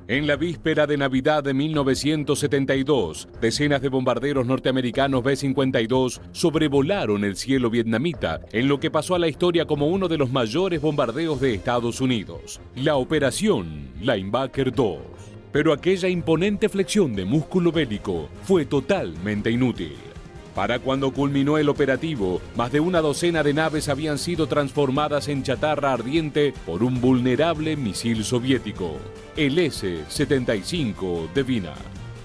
En la víspera de Navidad de 1972, decenas de bombarderos norteamericanos B-52 sobrevolaron el cielo vietnamita en lo que pasó a la historia como uno de los mayores bombardeos de Estados Unidos, la Operación Linebacker 2. Pero aquella imponente flexión de músculo bélico fue totalmente inútil. Para cuando culminó el operativo, más de una docena de naves habían sido transformadas en chatarra ardiente por un vulnerable misil soviético, el S-75 Devina.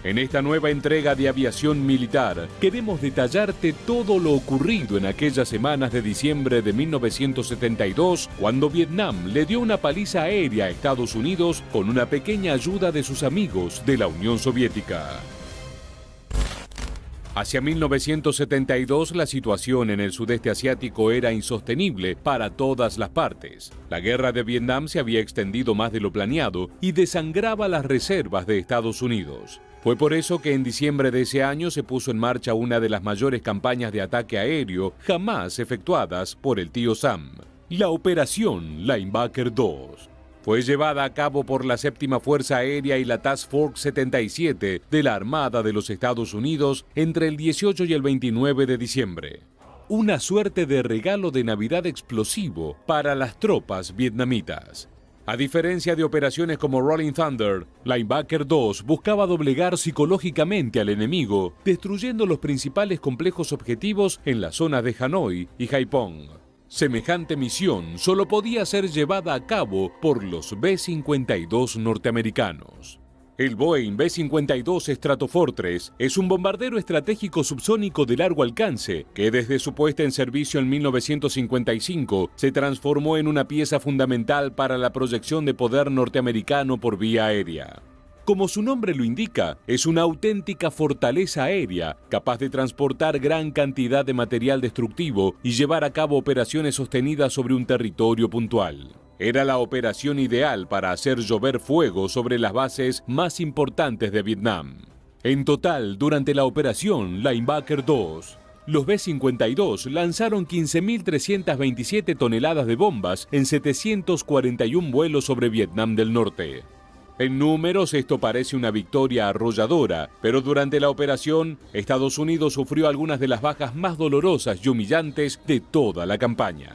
En esta nueva entrega de aviación militar, queremos detallarte todo lo ocurrido en aquellas semanas de diciembre de 1972, cuando Vietnam le dio una paliza aérea a Estados Unidos con una pequeña ayuda de sus amigos de la Unión Soviética. Hacia 1972 la situación en el sudeste asiático era insostenible para todas las partes. La guerra de Vietnam se había extendido más de lo planeado y desangraba las reservas de Estados Unidos. Fue por eso que en diciembre de ese año se puso en marcha una de las mayores campañas de ataque aéreo jamás efectuadas por el tío Sam, la Operación Linebacker 2. Fue llevada a cabo por la Séptima Fuerza Aérea y la Task Force 77 de la Armada de los Estados Unidos entre el 18 y el 29 de diciembre. Una suerte de regalo de Navidad explosivo para las tropas vietnamitas. A diferencia de operaciones como Rolling Thunder, Linebacker 2 buscaba doblegar psicológicamente al enemigo, destruyendo los principales complejos objetivos en las zonas de Hanoi y Haiphong. Semejante misión solo podía ser llevada a cabo por los B-52 norteamericanos. El Boeing B-52 Stratofortress es un bombardero estratégico subsónico de largo alcance que desde su puesta en servicio en 1955 se transformó en una pieza fundamental para la proyección de poder norteamericano por vía aérea. Como su nombre lo indica, es una auténtica fortaleza aérea, capaz de transportar gran cantidad de material destructivo y llevar a cabo operaciones sostenidas sobre un territorio puntual. Era la operación ideal para hacer llover fuego sobre las bases más importantes de Vietnam. En total, durante la operación Linebacker 2, los B-52 lanzaron 15.327 toneladas de bombas en 741 vuelos sobre Vietnam del Norte. En números esto parece una victoria arrolladora, pero durante la operación, Estados Unidos sufrió algunas de las bajas más dolorosas y humillantes de toda la campaña.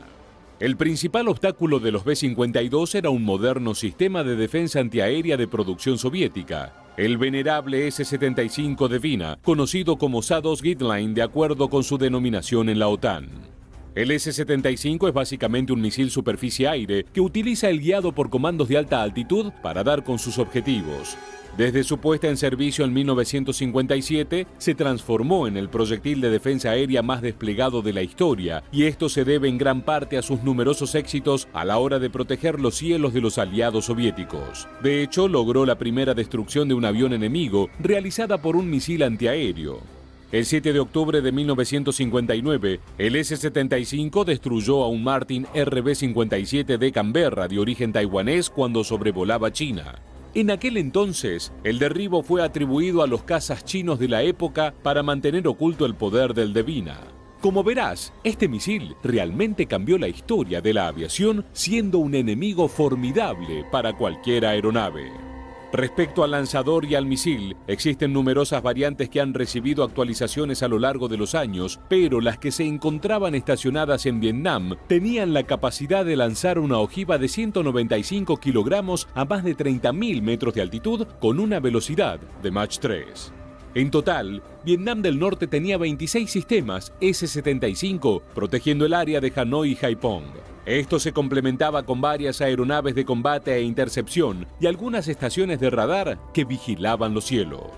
El principal obstáculo de los B-52 era un moderno sistema de defensa antiaérea de producción soviética, el venerable S-75 Devina, conocido como SA-2 de acuerdo con su denominación en la OTAN. El S-75 es básicamente un misil superficie-aire que utiliza el guiado por comandos de alta altitud para dar con sus objetivos. Desde su puesta en servicio en 1957, se transformó en el proyectil de defensa aérea más desplegado de la historia, y esto se debe en gran parte a sus numerosos éxitos a la hora de proteger los cielos de los aliados soviéticos. De hecho, logró la primera destrucción de un avión enemigo realizada por un misil antiaéreo. El 7 de octubre de 1959, el S-75 destruyó a un Martin RB-57 de Canberra de origen taiwanés cuando sobrevolaba China. En aquel entonces, el derribo fue atribuido a los cazas chinos de la época para mantener oculto el poder del Devina. Como verás, este misil realmente cambió la historia de la aviación, siendo un enemigo formidable para cualquier aeronave. Respecto al lanzador y al misil, existen numerosas variantes que han recibido actualizaciones a lo largo de los años, pero las que se encontraban estacionadas en Vietnam tenían la capacidad de lanzar una ojiva de 195 kilogramos a más de 30.000 metros de altitud con una velocidad de Mach 3. En total, Vietnam del Norte tenía 26 sistemas S-75 protegiendo el área de Hanoi y Haiphong. Esto se complementaba con varias aeronaves de combate e intercepción y algunas estaciones de radar que vigilaban los cielos.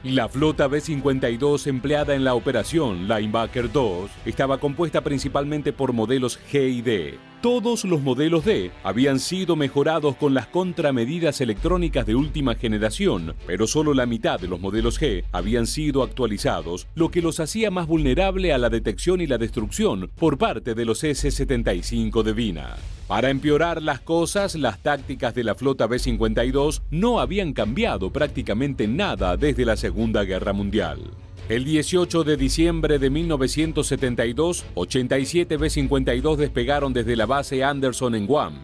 La flota B-52 empleada en la operación Linebacker 2 estaba compuesta principalmente por modelos G y D. Todos los modelos D habían sido mejorados con las contramedidas electrónicas de última generación, pero solo la mitad de los modelos G habían sido actualizados, lo que los hacía más vulnerable a la detección y la destrucción por parte de los S-75 Devina. Para empeorar las cosas, las tácticas de la flota B-52 no habían cambiado prácticamente nada desde la Segunda Guerra Mundial. El 18 de diciembre de 1972, 87 B-52 despegaron desde la base Anderson en Guam.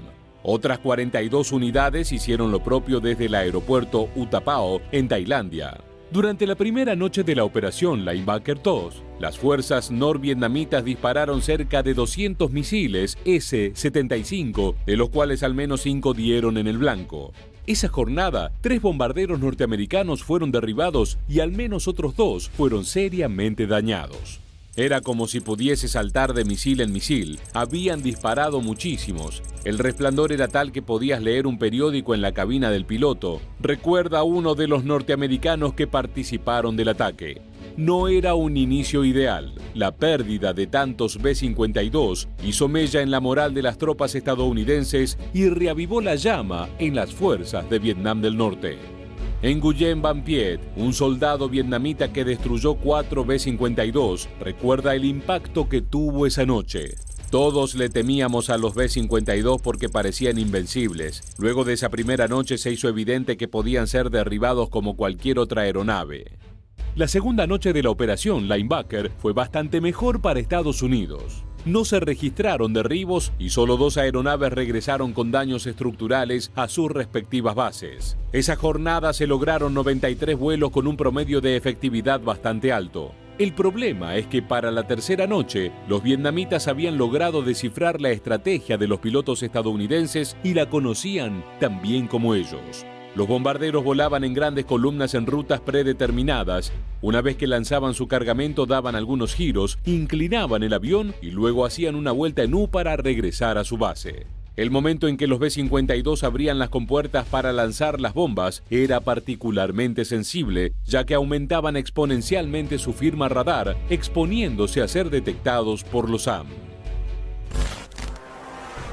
Otras 42 unidades hicieron lo propio desde el aeropuerto Utapao, en Tailandia. Durante la primera noche de la operación Linebacker 2, las fuerzas norvietnamitas dispararon cerca de 200 misiles S-75, de los cuales al menos 5 dieron en el blanco. Esa jornada, 3 bombarderos norteamericanos fueron derribados y al menos otros 2 fueron seriamente dañados. Era como si pudiese saltar de misil en misil. Habían disparado muchísimos. El resplandor era tal que podías leer un periódico en la cabina del piloto. Recuerda a uno de los norteamericanos que participaron del ataque. No era un inicio ideal. La pérdida de tantos B-52 hizo mella en la moral de las tropas estadounidenses y reavivó la llama en las fuerzas de Vietnam del Norte. Nguyen Van Piet, un soldado vietnamita que destruyó 4 B-52, recuerda el impacto que tuvo esa noche. Todos le temíamos a los B-52 porque parecían invencibles. Luego de esa primera noche se hizo evidente que podían ser derribados como cualquier otra aeronave. La segunda noche de la operación Linebacker fue bastante mejor para Estados Unidos. No se registraron derribos y solo 2 aeronaves regresaron con daños estructurales a sus respectivas bases. Esa jornada se lograron 93 vuelos con un promedio de efectividad bastante alto. El problema es que para la tercera noche, los vietnamitas habían logrado descifrar la estrategia de los pilotos estadounidenses y la conocían tan bien como ellos. Los bombarderos volaban en grandes columnas en rutas predeterminadas. Una vez que lanzaban su cargamento daban algunos giros, inclinaban el avión y luego hacían una vuelta en U para regresar a su base. El momento en que los B-52 abrían las compuertas para lanzar las bombas era particularmente sensible, ya que aumentaban exponencialmente su firma radar, exponiéndose a ser detectados por los AM.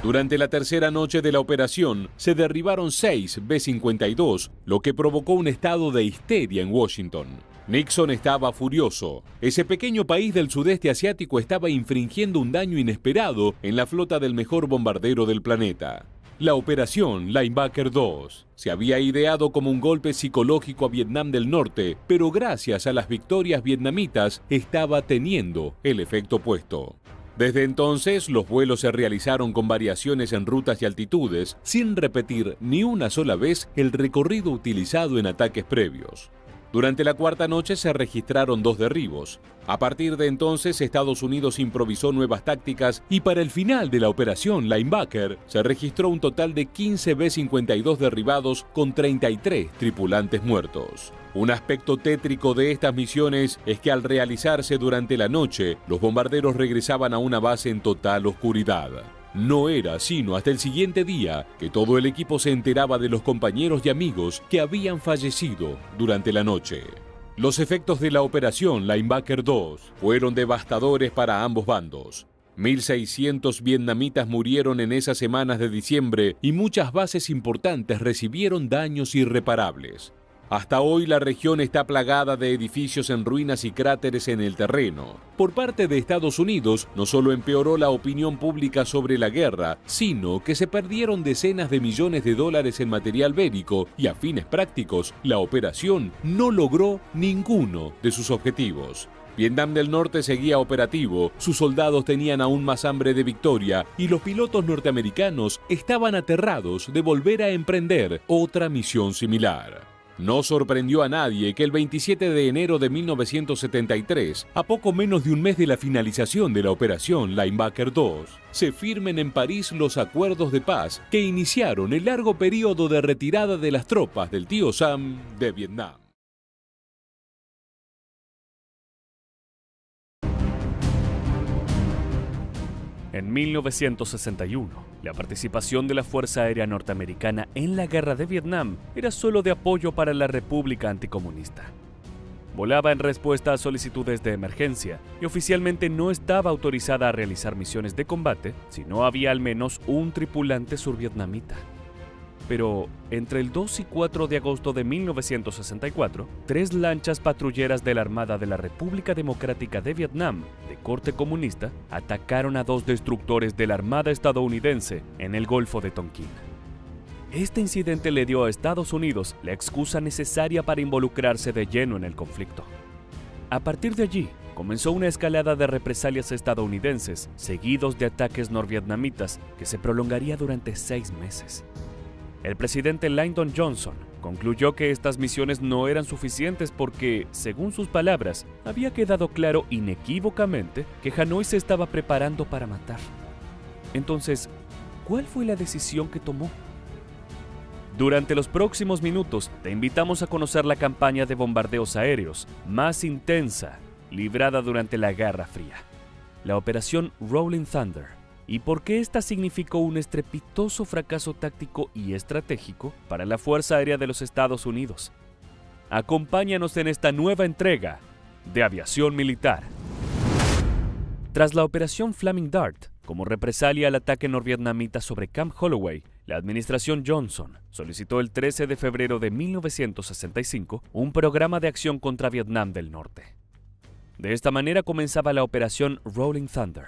Durante la tercera noche de la operación, se derribaron 6 B-52, lo que provocó un estado de histeria en Washington. Nixon estaba furioso. Ese pequeño país del sudeste asiático estaba infringiendo un daño inesperado en la flota del mejor bombardero del planeta. La operación Linebacker 2 se había ideado como un golpe psicológico a Vietnam del Norte, pero gracias a las victorias vietnamitas estaba teniendo el efecto opuesto. Desde entonces, los vuelos se realizaron con variaciones en rutas y altitudes, sin repetir ni una sola vez el recorrido utilizado en ataques previos. Durante la cuarta noche se registraron 2 derribos. A partir de entonces, Estados Unidos improvisó nuevas tácticas y para el final de la operación Linebacker se registró un total de 15 B-52 derribados con 33 tripulantes muertos. Un aspecto tétrico de estas misiones es que al realizarse durante la noche, los bombarderos regresaban a una base en total oscuridad. No era sino hasta el siguiente día que todo el equipo se enteraba de los compañeros y amigos que habían fallecido durante la noche. Los efectos de la operación Linebacker 2 fueron devastadores para ambos bandos. 1.600 vietnamitas murieron en esas semanas de diciembre y muchas bases importantes recibieron daños irreparables. Hasta hoy la región está plagada de edificios en ruinas y cráteres en el terreno. Por parte de Estados Unidos, no solo empeoró la opinión pública sobre la guerra, sino que se perdieron decenas de millones de dólares en material bélico y a fines prácticos, la operación no logró ninguno de sus objetivos. Vietnam del Norte seguía operativo, sus soldados tenían aún más hambre de victoria y los pilotos norteamericanos estaban aterrados de volver a emprender otra misión similar. No sorprendió a nadie que el 27 de enero de 1973, a poco menos de un mes de la finalización de la operación Linebacker 2, se firmen en París los acuerdos de paz que iniciaron el largo periodo de retirada de las tropas del tío Sam de Vietnam. En 1961, la participación de la Fuerza Aérea Norteamericana en la Guerra de Vietnam era solo de apoyo para la República Anticomunista. Volaba en respuesta a solicitudes de emergencia y oficialmente no estaba autorizada a realizar misiones de combate si no había al menos un tripulante survietnamita. Pero entre el 2 y 4 de agosto de 1964, 3 lanchas patrulleras de la Armada de la República Democrática de Vietnam, de corte comunista, atacaron a 2 destructores de la Armada estadounidense en el Golfo de Tonkin. Este incidente le dio a Estados Unidos la excusa necesaria para involucrarse de lleno en el conflicto. A partir de allí, comenzó una escalada de represalias estadounidenses, seguidos de ataques norvietnamitas, que se prolongaría durante 6 meses. El presidente Lyndon Johnson concluyó que estas misiones no eran suficientes porque, según sus palabras, había quedado claro inequívocamente que Hanoi se estaba preparando para matar. Entonces, ¿cuál fue la decisión que tomó? Durante los próximos minutos, te invitamos a conocer la campaña de bombardeos aéreos más intensa librada durante la Guerra Fría, la Operación Rolling Thunder, y por qué esta significó un estrepitoso fracaso táctico y estratégico para la Fuerza Aérea de los Estados Unidos. Acompáñanos en esta nueva entrega de Aviación Militar. Tras la Operación Flaming Dart, como represalia al ataque norvietnamita sobre Camp Holloway, la administración Johnson solicitó el 13 de febrero de 1965 un programa de acción contra Vietnam del Norte. De esta manera comenzaba la Operación Rolling Thunder.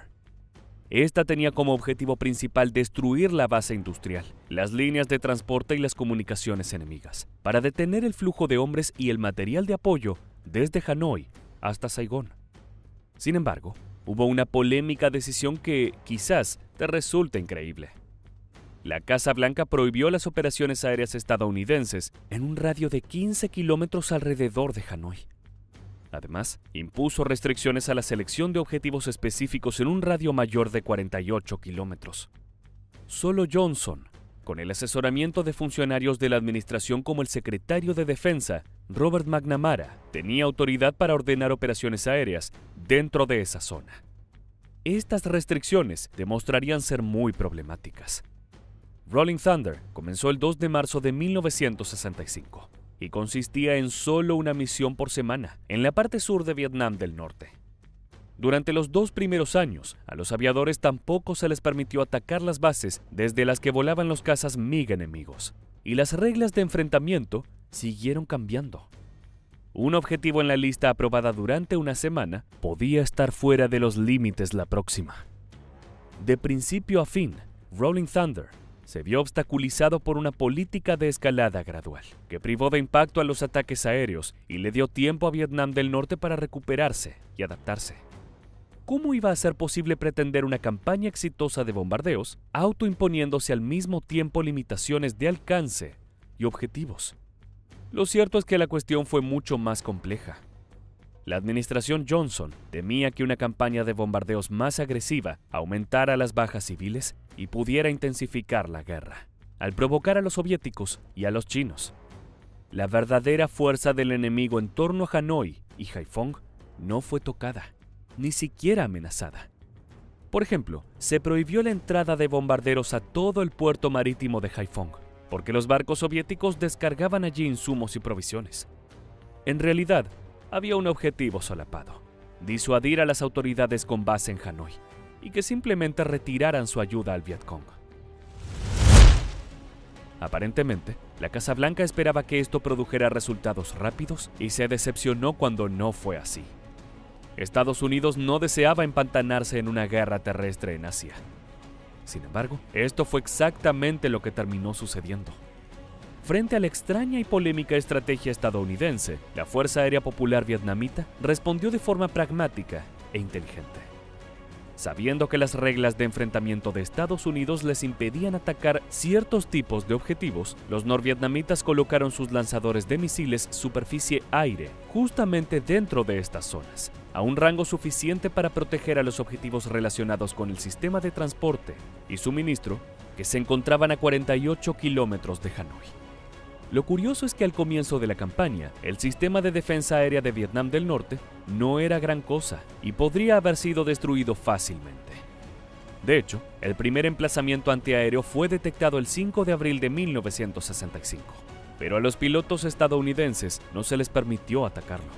Esta tenía como objetivo principal destruir la base industrial, las líneas de transporte y las comunicaciones enemigas, para detener el flujo de hombres y el material de apoyo desde Hanoi hasta Saigón. Sin embargo, hubo una polémica decisión que quizás te resulte increíble. La Casa Blanca prohibió las operaciones aéreas estadounidenses en un radio de 15 kilómetros alrededor de Hanoi. Además, impuso restricciones a la selección de objetivos específicos en un radio mayor de 48 kilómetros. Solo Johnson, con el asesoramiento de funcionarios de la administración como el secretario de Defensa, Robert McNamara, tenía autoridad para ordenar operaciones aéreas dentro de esa zona. Estas restricciones demostrarían ser muy problemáticas. Rolling Thunder comenzó el 2 de marzo de 1965. Y consistía en solo una misión por semana, en la parte sur de Vietnam del Norte. Durante los 2 primeros años, a los aviadores tampoco se les permitió atacar las bases desde las que volaban los cazas MiG enemigos, y las reglas de enfrentamiento siguieron cambiando. Un objetivo en la lista aprobada durante una semana podía estar fuera de los límites la próxima. De principio a fin, Rolling Thunder se vio obstaculizado por una política de escalada gradual, que privó de impacto a los ataques aéreos y le dio tiempo a Vietnam del Norte para recuperarse y adaptarse. ¿Cómo iba a ser posible pretender una campaña exitosa de bombardeos, autoimponiéndose al mismo tiempo limitaciones de alcance y objetivos? Lo cierto es que la cuestión fue mucho más compleja. La administración Johnson temía que una campaña de bombardeos más agresiva aumentara las bajas civiles y pudiera intensificar la guerra, al provocar a los soviéticos y a los chinos. La verdadera fuerza del enemigo en torno a Hanoi y Haiphong no fue tocada, ni siquiera amenazada. Por ejemplo, se prohibió la entrada de bombarderos a todo el puerto marítimo de Haiphong, porque los barcos soviéticos descargaban allí insumos y provisiones. En realidad, había un objetivo solapado: disuadir a las autoridades con base en Hanoi y que simplemente retiraran su ayuda al Vietcong. Aparentemente, la Casa Blanca esperaba que esto produjera resultados rápidos y se decepcionó cuando no fue así. Estados Unidos no deseaba empantanarse en una guerra terrestre en Asia. Sin embargo, esto fue exactamente lo que terminó sucediendo. Frente a la extraña y polémica estrategia estadounidense, la Fuerza Aérea Popular Vietnamita respondió de forma pragmática e inteligente. Sabiendo que las reglas de enfrentamiento de Estados Unidos les impedían atacar ciertos tipos de objetivos, los norvietnamitas colocaron sus lanzadores de misiles superficie-aire justamente dentro de estas zonas, a un rango suficiente para proteger a los objetivos relacionados con el sistema de transporte y suministro que se encontraban a 48 kilómetros de Hanoi. Lo curioso es que al comienzo de la campaña, el sistema de defensa aérea de Vietnam del Norte no era gran cosa y podría haber sido destruido fácilmente. De hecho, el primer emplazamiento antiaéreo fue detectado el 5 de abril de 1965, pero a los pilotos estadounidenses no se les permitió atacarlo.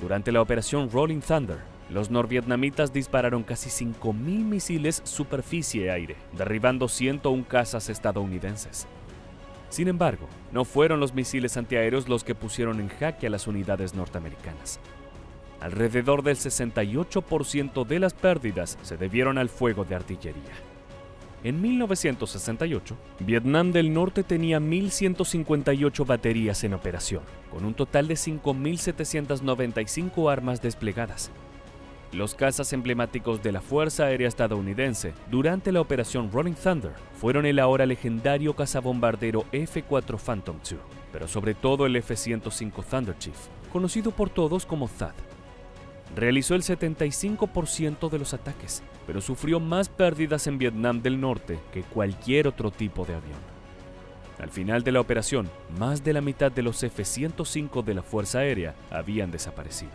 Durante la operación Rolling Thunder, los norvietnamitas dispararon casi 5.000 misiles superficie-aire, derribando 101 cazas estadounidenses. Sin embargo, no fueron los misiles antiaéreos los que pusieron en jaque a las unidades norteamericanas. Alrededor del 68% de las pérdidas se debieron al fuego de artillería. En 1968, Vietnam del Norte tenía 1.158 baterías en operación, con un total de 5.795 armas desplegadas. Los cazas emblemáticos de la Fuerza Aérea estadounidense durante la Operación Rolling Thunder fueron el ahora legendario cazabombardero F-4 Phantom II, pero sobre todo el F-105 Thunder Chief, conocido por todos como THAAD. Realizó el 75% de los ataques, pero sufrió más pérdidas en Vietnam del Norte que cualquier otro tipo de avión. Al final de la operación, más de la mitad de los F-105 de la Fuerza Aérea habían desaparecido.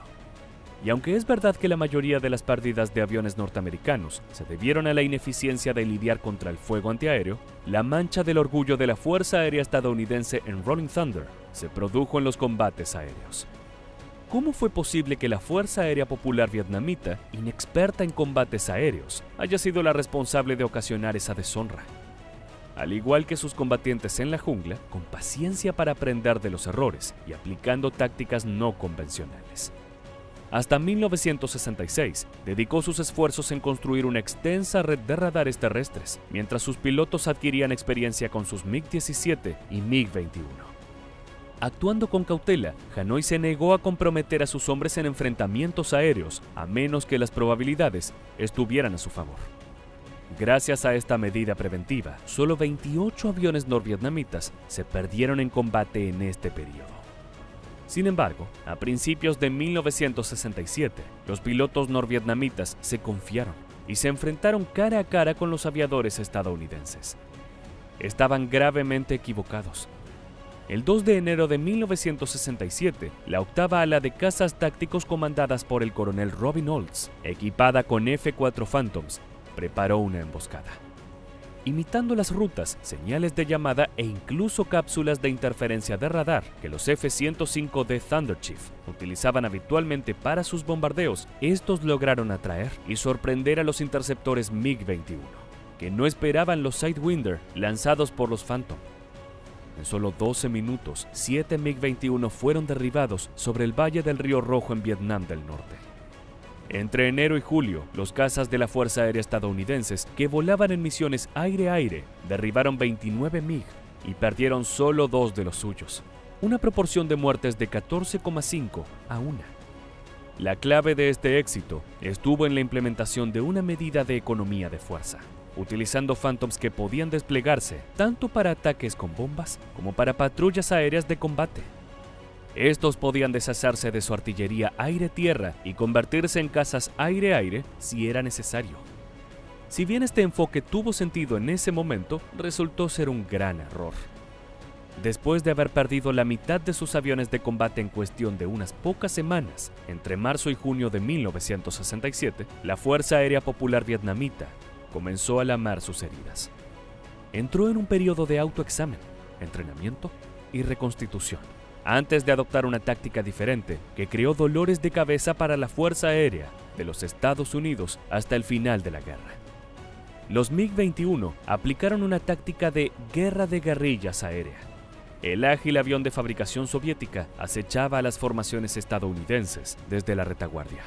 Y aunque es verdad que la mayoría de las pérdidas de aviones norteamericanos se debieron a la ineficiencia de lidiar contra el fuego antiaéreo, la mancha del orgullo de la Fuerza Aérea estadounidense en Rolling Thunder se produjo en los combates aéreos. ¿Cómo fue posible que la Fuerza Aérea Popular vietnamita, inexperta en combates aéreos, haya sido la responsable de ocasionar esa deshonra? Al igual que sus combatientes en la jungla, con paciencia para aprender de los errores y aplicando tácticas no convencionales. Hasta 1966, dedicó sus esfuerzos en construir una extensa red de radares terrestres, mientras sus pilotos adquirían experiencia con sus MiG-17 y MiG-21. Actuando con cautela, Hanoi se negó a comprometer a sus hombres en enfrentamientos aéreos, a menos que las probabilidades estuvieran a su favor. Gracias a esta medida preventiva, solo 28 aviones norvietnamitas se perdieron en combate en este periodo. Sin embargo, a principios de 1967, los pilotos norvietnamitas se confiaron y se enfrentaron cara a cara con los aviadores estadounidenses. Estaban gravemente equivocados. El 2 de enero de 1967, la octava ala de cazas tácticos comandadas por el coronel Robin Olds, equipada con F-4 Phantoms, preparó una emboscada. Imitando las rutas, señales de llamada e incluso cápsulas de interferencia de radar que los F-105D Thunder Chief utilizaban habitualmente para sus bombardeos, estos lograron atraer y sorprender a los interceptores MiG-21, que no esperaban los Sidewinder lanzados por los Phantom. En solo 12 minutos, 7 MiG-21 fueron derribados sobre el valle del Río Rojo en Vietnam del Norte. Entre enero y julio, los cazas de la Fuerza Aérea estadounidenses que volaban en misiones aire-aire derribaron 29 MiG y perdieron solo 2 de los suyos, una proporción de muertes de 14,5 a 1. La clave de este éxito estuvo en la implementación de una medida de economía de fuerza, utilizando Phantoms que podían desplegarse tanto para ataques con bombas como para patrullas aéreas de combate. Estos podían deshacerse de su artillería aire-tierra y convertirse en cazas aire-aire si era necesario. Si bien este enfoque tuvo sentido en ese momento, resultó ser un gran error. Después de haber perdido la mitad de sus aviones de combate en cuestión de unas pocas semanas, entre marzo y junio de 1967, la Fuerza Aérea Popular vietnamita comenzó a lamar sus heridas. Entró en un periodo de autoexamen, entrenamiento y reconstitución, antes de adoptar una táctica diferente que creó dolores de cabeza para la Fuerza Aérea de los Estados Unidos hasta el final de la guerra. Los MiG-21 aplicaron una táctica de guerra de guerrillas aérea. El ágil avión de fabricación soviética acechaba a las formaciones estadounidenses desde la retaguardia.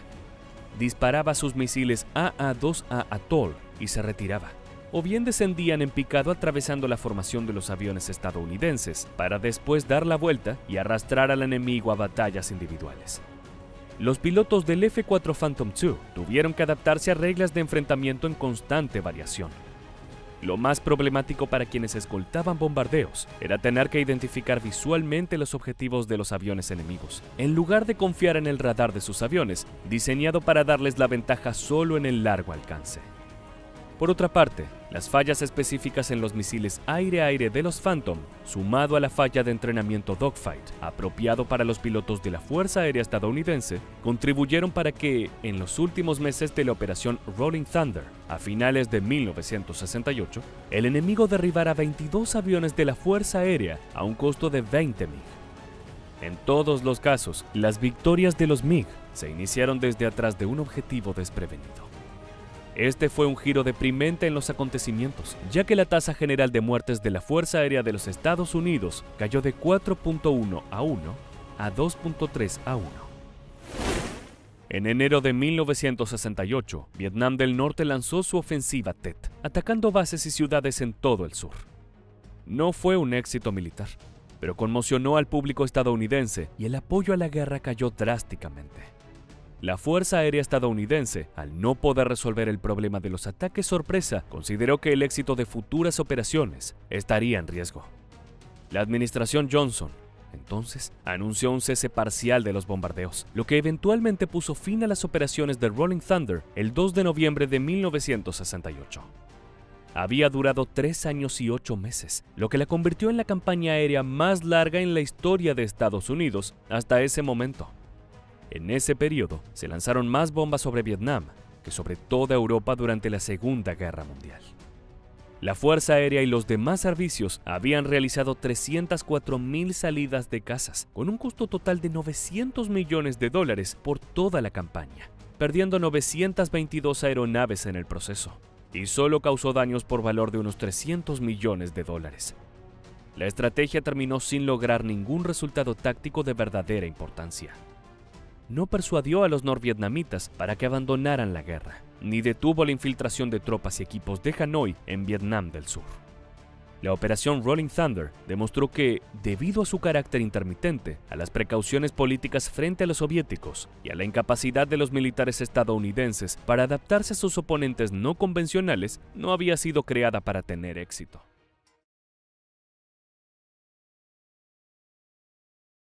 Disparaba sus misiles AA-2A Atoll y se retiraba, o bien descendían en picado atravesando la formación de los aviones estadounidenses para después dar la vuelta y arrastrar al enemigo a batallas individuales. Los pilotos del F-4 Phantom II tuvieron que adaptarse a reglas de enfrentamiento en constante variación. Lo más problemático para quienes escoltaban bombardeos era tener que identificar visualmente los objetivos de los aviones enemigos, en lugar de confiar en el radar de sus aviones, diseñado para darles la ventaja solo en el largo alcance. Por otra parte, las fallas específicas en los misiles aire-aire de los Phantom, sumado a la falla de entrenamiento dogfight, apropiado para los pilotos de la Fuerza Aérea estadounidense, contribuyeron para que, en los últimos meses de la operación Rolling Thunder, a finales de 1968, el enemigo derribara 22 aviones de la Fuerza Aérea a un costo de 20 MiG. En todos los casos, las victorias de los MiG se iniciaron desde atrás de un objetivo desprevenido. Este fue un giro deprimente en los acontecimientos, ya que la tasa general de muertes de la Fuerza Aérea de los Estados Unidos cayó de 4.1 a 1 a 2.3 a 1. En enero de 1968, Vietnam del Norte lanzó su ofensiva Tet, atacando bases y ciudades en todo el sur. No fue un éxito militar, pero conmocionó al público estadounidense y el apoyo a la guerra cayó drásticamente. La Fuerza Aérea estadounidense, al no poder resolver el problema de los ataques sorpresa, consideró que el éxito de futuras operaciones estaría en riesgo. La administración Johnson, entonces, anunció un cese parcial de los bombardeos, lo que eventualmente puso fin a las operaciones de Rolling Thunder el 2 de noviembre de 1968. Había durado 3 años y 8 meses, lo que la convirtió en la campaña aérea más larga en la historia de Estados Unidos hasta ese momento. En ese periodo, se lanzaron más bombas sobre Vietnam que sobre toda Europa durante la Segunda Guerra Mundial. La Fuerza Aérea y los demás servicios habían realizado 304.000 salidas de cazas, con un costo total de $900 millones por toda la campaña, perdiendo 922 aeronaves en el proceso, y solo causó daños por valor de unos $300 millones. La estrategia terminó sin lograr ningún resultado táctico de verdadera importancia. No persuadió a los norvietnamitas para que abandonaran la guerra, ni detuvo la infiltración de tropas y equipos de Hanoi en Vietnam del Sur. La operación Rolling Thunder demostró que, debido a su carácter intermitente, a las precauciones políticas frente a los soviéticos y a la incapacidad de los militares estadounidenses para adaptarse a sus oponentes no convencionales, no había sido creada para tener éxito.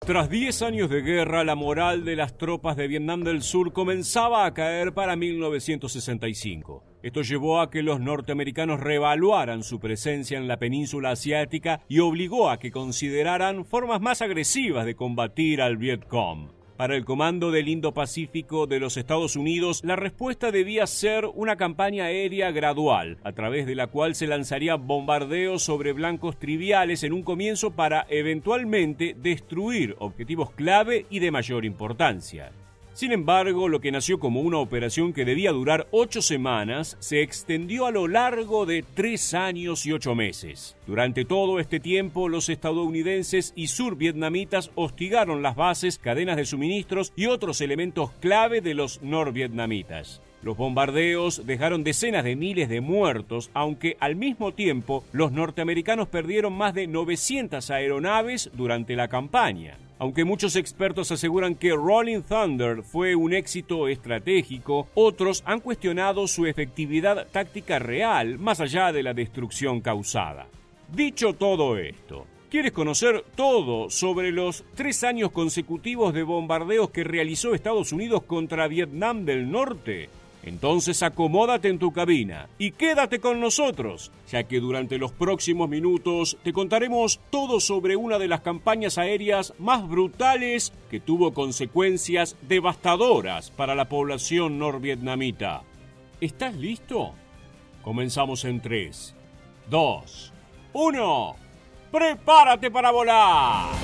Tras 10 años de guerra, la moral de las tropas de Vietnam del Sur comenzaba a caer para 1965. Esto llevó a que los norteamericanos reevaluaran su presencia en la península asiática y obligó a que consideraran formas más agresivas de combatir al Vietcong. Para el Comando del Indo-Pacífico de los Estados Unidos, la respuesta debía ser una campaña aérea gradual, a través de la cual se lanzarían bombardeos sobre blancos triviales en un comienzo para eventualmente destruir objetivos clave y de mayor importancia. Sin embargo, lo que nació como una operación que debía durar 8 semanas se extendió a lo largo de 3 años y 8 meses. Durante todo este tiempo, los estadounidenses y survietnamitas hostigaron las bases, cadenas de suministros y otros elementos clave de los norvietnamitas. Los bombardeos dejaron decenas de miles de muertos, aunque al mismo tiempo los norteamericanos perdieron más de 900 aeronaves durante la campaña. Aunque muchos expertos aseguran que Rolling Thunder fue un éxito estratégico, otros han cuestionado su efectividad táctica real, más allá de la destrucción causada. Dicho todo esto, ¿quieres conocer todo sobre los 3 años consecutivos de bombardeos que realizó Estados Unidos contra Vietnam del Norte? Entonces acomódate en tu cabina y quédate con nosotros, ya que durante los próximos minutos te contaremos todo sobre una de las campañas aéreas más brutales que tuvo consecuencias devastadoras para la población norvietnamita. ¿Estás listo? Comenzamos en 3, 2, 1. ¡Prepárate para volar!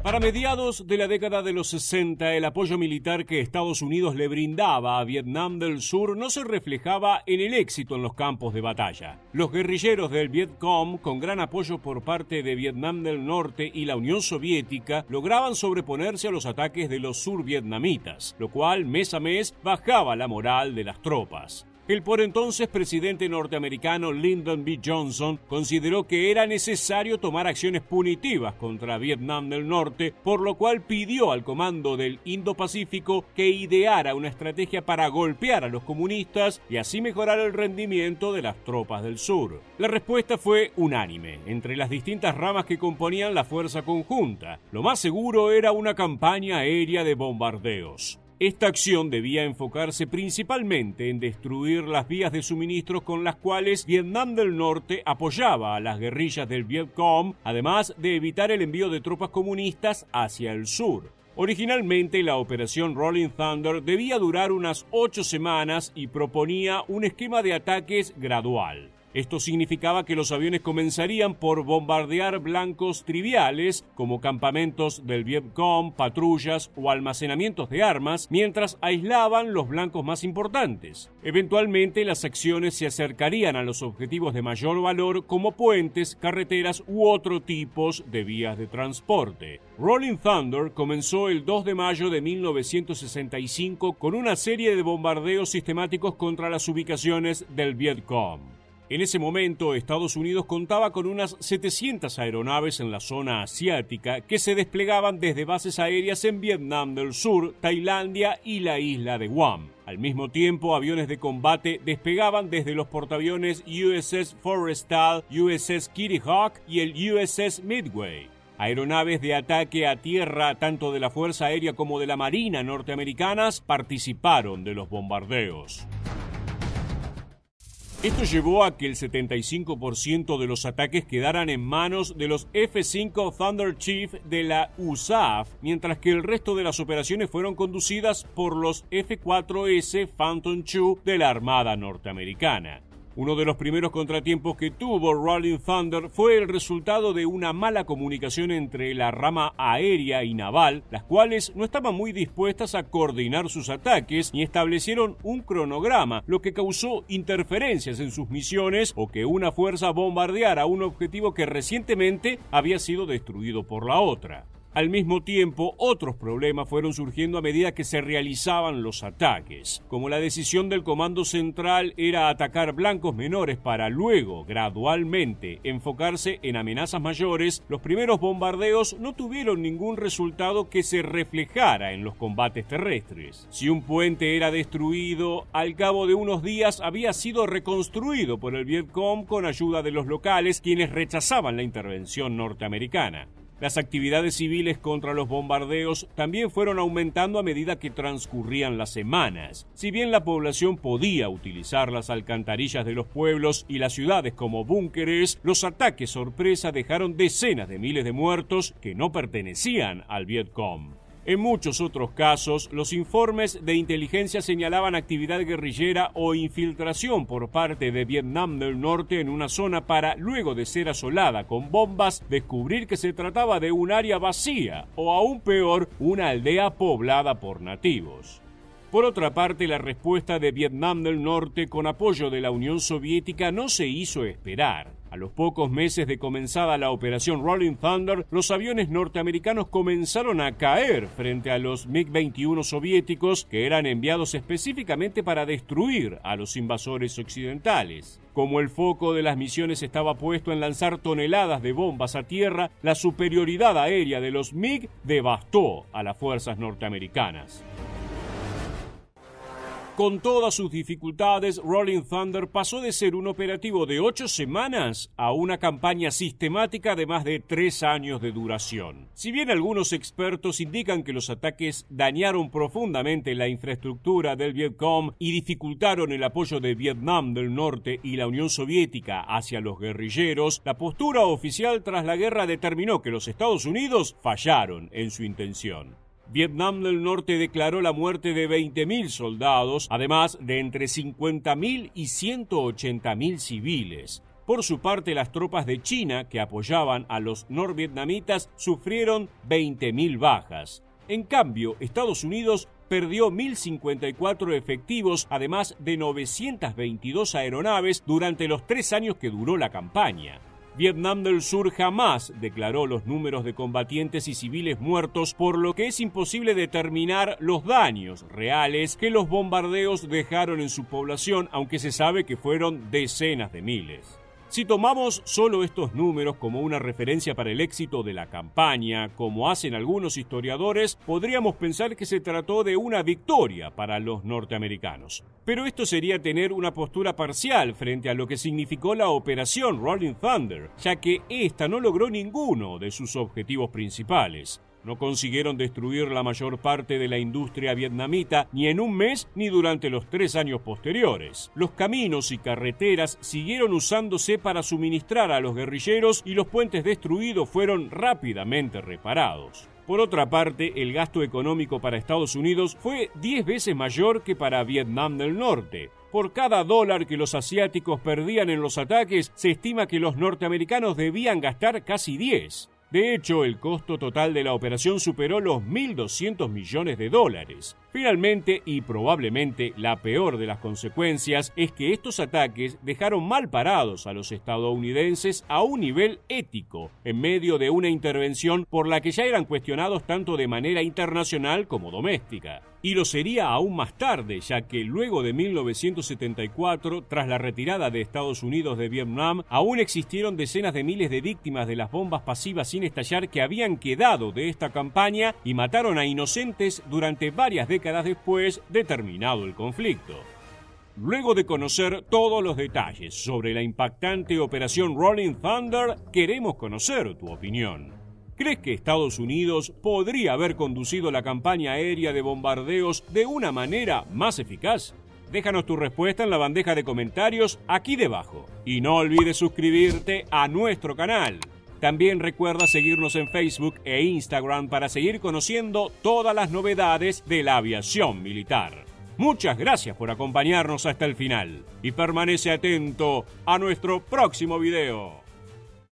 Para mediados de la década de los 60, el apoyo militar que Estados Unidos le brindaba a Vietnam del Sur no se reflejaba en el éxito en los campos de batalla. Los guerrilleros del Vietcong, con gran apoyo por parte de Vietnam del Norte y la Unión Soviética, lograban sobreponerse a los ataques de los survietnamitas, lo cual mes a mes bajaba la moral de las tropas. El por entonces presidente norteamericano Lyndon B. Johnson consideró que era necesario tomar acciones punitivas contra Vietnam del Norte, por lo cual pidió al Comando del Indo-Pacífico que ideara una estrategia para golpear a los comunistas y así mejorar el rendimiento de las tropas del sur. La respuesta fue unánime entre las distintas ramas que componían la fuerza conjunta. Lo más seguro era una campaña aérea de bombardeos. Esta acción debía enfocarse principalmente en destruir las vías de suministros con las cuales Vietnam del Norte apoyaba a las guerrillas del Vietcong, además de evitar el envío de tropas comunistas hacia el sur. Originalmente, la operación Rolling Thunder debía durar unas 8 semanas y proponía un esquema de ataques gradual. Esto significaba que los aviones comenzarían por bombardear blancos triviales, como campamentos del Vietcong, patrullas o almacenamientos de armas, mientras aislaban los blancos más importantes. Eventualmente, las acciones se acercarían a los objetivos de mayor valor, como puentes, carreteras u otro tipos de vías de transporte. Rolling Thunder comenzó el 2 de mayo de 1965 con una serie de bombardeos sistemáticos contra las ubicaciones del Vietcong. En ese momento, Estados Unidos contaba con unas 700 aeronaves en la zona asiática que se desplegaban desde bases aéreas en Vietnam del Sur, Tailandia y la isla de Guam. Al mismo tiempo, aviones de combate despegaban desde los portaaviones USS Forrestal, USS Kitty Hawk y el USS Midway. Aeronaves de ataque a tierra, tanto de la Fuerza Aérea como de la Marina norteamericanas, participaron de los bombardeos. Esto llevó a que el 75% de los ataques quedaran en manos de los F-5 Thunder Chief de la USAF, mientras que el resto de las operaciones fueron conducidas por los F-4S Phantom II de la Armada norteamericana. Uno de los primeros contratiempos que tuvo Rolling Thunder fue el resultado de una mala comunicación entre la rama aérea y naval, las cuales no estaban muy dispuestas a coordinar sus ataques ni establecieron un cronograma, lo que causó interferencias en sus misiones o que una fuerza bombardeara un objetivo que recientemente había sido destruido por la otra. Al mismo tiempo, otros problemas fueron surgiendo a medida que se realizaban los ataques. Como la decisión del Comando Central era atacar blancos menores para luego, gradualmente, enfocarse en amenazas mayores, los primeros bombardeos no tuvieron ningún resultado que se reflejara en los combates terrestres. Si un puente era destruido, al cabo de unos días había sido reconstruido por el Vietcong con ayuda de los locales, quienes rechazaban la intervención norteamericana. Las actividades civiles contra los bombardeos también fueron aumentando a medida que transcurrían las semanas. Si bien la población podía utilizar las alcantarillas de los pueblos y las ciudades como búnkeres, los ataques sorpresa dejaron decenas de miles de muertos que no pertenecían al Vietcong. En muchos otros casos, los informes de inteligencia señalaban actividad guerrillera o infiltración por parte de Vietnam del Norte en una zona para, luego de ser asolada con bombas, descubrir que se trataba de un área vacía o, aún peor, una aldea poblada por nativos. Por otra parte, la respuesta de Vietnam del Norte con apoyo de la Unión Soviética no se hizo esperar. A los pocos meses de comenzada la operación Rolling Thunder, los aviones norteamericanos comenzaron a caer frente a los MiG-21 soviéticos que eran enviados específicamente para destruir a los invasores occidentales. Como el foco de las misiones estaba puesto en lanzar toneladas de bombas a tierra, la superioridad aérea de los MiG devastó a las fuerzas norteamericanas. Con todas sus dificultades, Rolling Thunder pasó de ser un operativo de 8 semanas a una campaña sistemática de más de 3 años de duración. Si bien algunos expertos indican que los ataques dañaron profundamente la infraestructura del Vietcong y dificultaron el apoyo de Vietnam del Norte y la Unión Soviética hacia los guerrilleros, la postura oficial tras la guerra determinó que los Estados Unidos fallaron en su intención. Vietnam del Norte declaró la muerte de 20.000 soldados, además de entre 50.000 y 180.000 civiles. Por su parte, las tropas de China, que apoyaban a los norvietnamitas, sufrieron 20.000 bajas. En cambio, Estados Unidos perdió 1.054 efectivos, además de 922 aeronaves durante los 3 años que duró la campaña. Vietnam del Sur jamás declaró los números de combatientes y civiles muertos, por lo que es imposible determinar los daños reales que los bombardeos dejaron en su población, aunque se sabe que fueron decenas de miles. Si tomamos solo estos números como una referencia para el éxito de la campaña, como hacen algunos historiadores, podríamos pensar que se trató de una victoria para los norteamericanos. Pero esto sería tener una postura parcial frente a lo que significó la operación Rolling Thunder, ya que esta no logró ninguno de sus objetivos principales. No consiguieron destruir la mayor parte de la industria vietnamita ni en un mes ni durante los 3 años posteriores. Los caminos y carreteras siguieron usándose para suministrar a los guerrilleros y los puentes destruidos fueron rápidamente reparados. Por otra parte, el gasto económico para Estados Unidos fue 10 veces mayor que para Vietnam del Norte. Por cada dólar que los asiáticos perdían en los ataques, se estima que los norteamericanos debían gastar casi 10. De hecho, el costo total de la operación superó los $1.200 millones. Finalmente, y probablemente la peor de las consecuencias, es que estos ataques dejaron mal parados a los estadounidenses a un nivel ético, en medio de una intervención por la que ya eran cuestionados tanto de manera internacional como doméstica. Y lo sería aún más tarde, ya que luego de 1974, tras la retirada de Estados Unidos de Vietnam, aún existieron decenas de miles de víctimas de las bombas pasivas sin estallar que habían quedado de esta campaña y mataron a inocentes durante varias décadas después de terminado el conflicto. Luego de conocer todos los detalles sobre la impactante operación Rolling Thunder, queremos conocer tu opinión. ¿Crees que Estados Unidos podría haber conducido la campaña aérea de bombardeos de una manera más eficaz? Déjanos tu respuesta en la bandeja de comentarios aquí debajo. Y no olvides suscribirte a nuestro canal. También recuerda seguirnos en Facebook e Instagram para seguir conociendo todas las novedades de la aviación militar. Muchas gracias por acompañarnos hasta el final y permanece atento a nuestro próximo video.